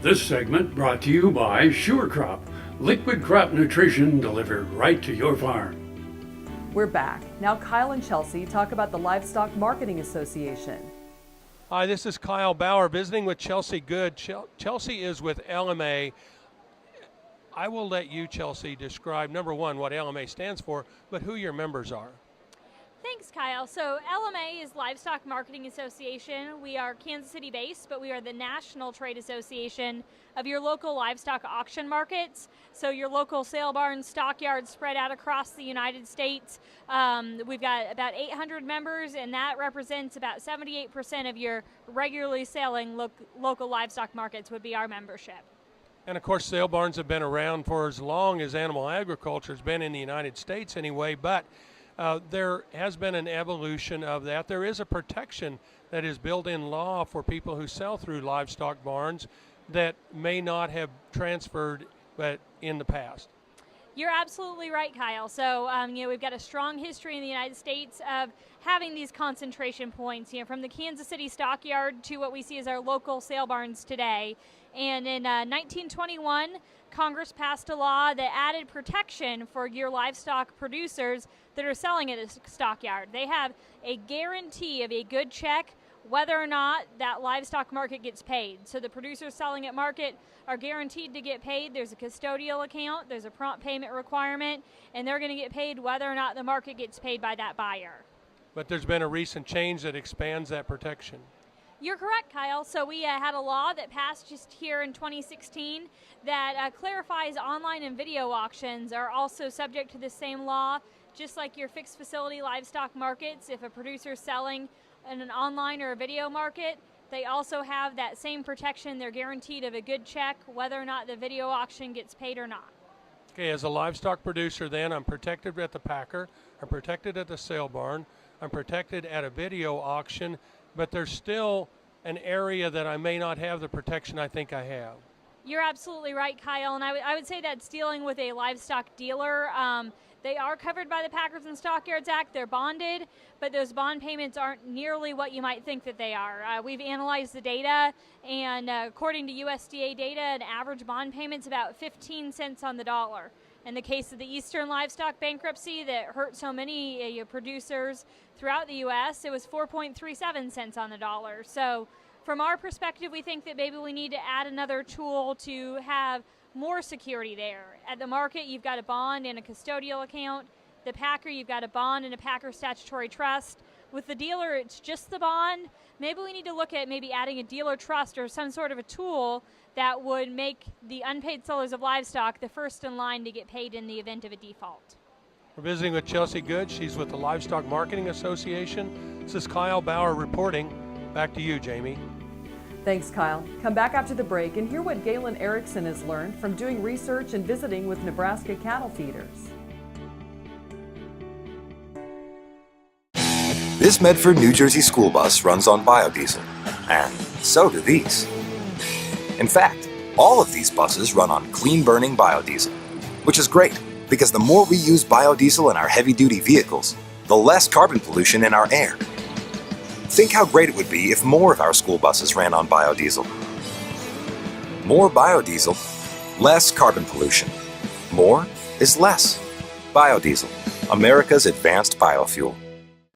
This segment brought to you by Sure Crop, liquid crop nutrition delivered right to your farm. We're back. Now Kyle and Chelsea talk about the Livestock Marketing Association. Hi, this is Kyle Bauer visiting with Chelsea Good. Chelsea is with LMA. I will let you, Chelsea, describe, number one, what LMA stands for, but who your members are. Thanks, Kyle. So LMA is Livestock Marketing Association. We are Kansas City based, but we are the national trade association of your local livestock auction markets. So your local sale barns, stockyards spread out across the United States. We've got about 800 members, and that represents about 78% of your regularly selling local livestock markets would be our membership. And of course, sale barns have been around for as long as animal agriculture has been in the United States anyway, but there has been an evolution of that. There is a protection that is built in law for people who sell through livestock barns that may not have transferred but in the past. You're absolutely right, Kyle. So, we've got a strong history in the United States of having these concentration points, from the Kansas City stockyard to what we see as our local sale barns today. And in 1921, Congress passed a law that added protection for your livestock producers that are selling at a stockyard. They have a guarantee of a good check whether or not that livestock market gets paid. So the producers selling at market are guaranteed to get paid. There's a custodial account, there's a prompt payment requirement, and they're going to get paid whether or not the market gets paid by that buyer. But there's been a recent change that expands that protection. You're correct, Kyle. So we had a law that passed just here in 2016 that clarifies online and video auctions are also subject to the same law, just like your fixed facility livestock markets. If a producer is selling in an online or a video market, they also have that same protection. They're guaranteed of a good check whether or not the video auction gets paid or not. Okay, as a livestock producer then, I'm protected at the packer, I'm protected at the sale barn, I'm protected at a video auction, but there's still an area that I may not have the protection I think I have. You're absolutely right, Kyle, and I would say that's dealing with a livestock dealer. They are covered by the Packers and Stockyards Act. They're bonded, but those bond payments aren't nearly what you might think that they are. We've analyzed the data, and according to USDA data, an average bond payment's about 15 cents on the dollar. In the case of the Eastern livestock bankruptcy that hurt so many producers throughout the U.S., it was 4.37 cents on the dollar. So from our perspective, we think that maybe we need to add another tool to have more security there. At the market, you've got a bond and a custodial account. The packer, you've got a bond and a packer statutory trust. With the dealer, it's just the bond. Maybe we need to look at maybe adding a dealer trust or some sort of a tool that would make the unpaid sellers of livestock the first in line to get paid in the event of a default. We're visiting with Chelsea Good. She's with the Livestock Marketing Association. This is Kyle Bauer reporting. Back to you, Jamie. Thanks, Kyle. Come back after the break and hear what Galen Erickson has learned from doing research and visiting with Nebraska cattle feeders. This Medford, New Jersey school bus runs on biodiesel, and so do these. In fact, all of these buses run on clean-burning biodiesel, which is great because the more we use biodiesel in our heavy-duty vehicles, the less carbon pollution in our air. Think how great it would be if more of our school buses ran on biodiesel. More biodiesel, less carbon pollution. More is less. Biodiesel, America's advanced biofuel.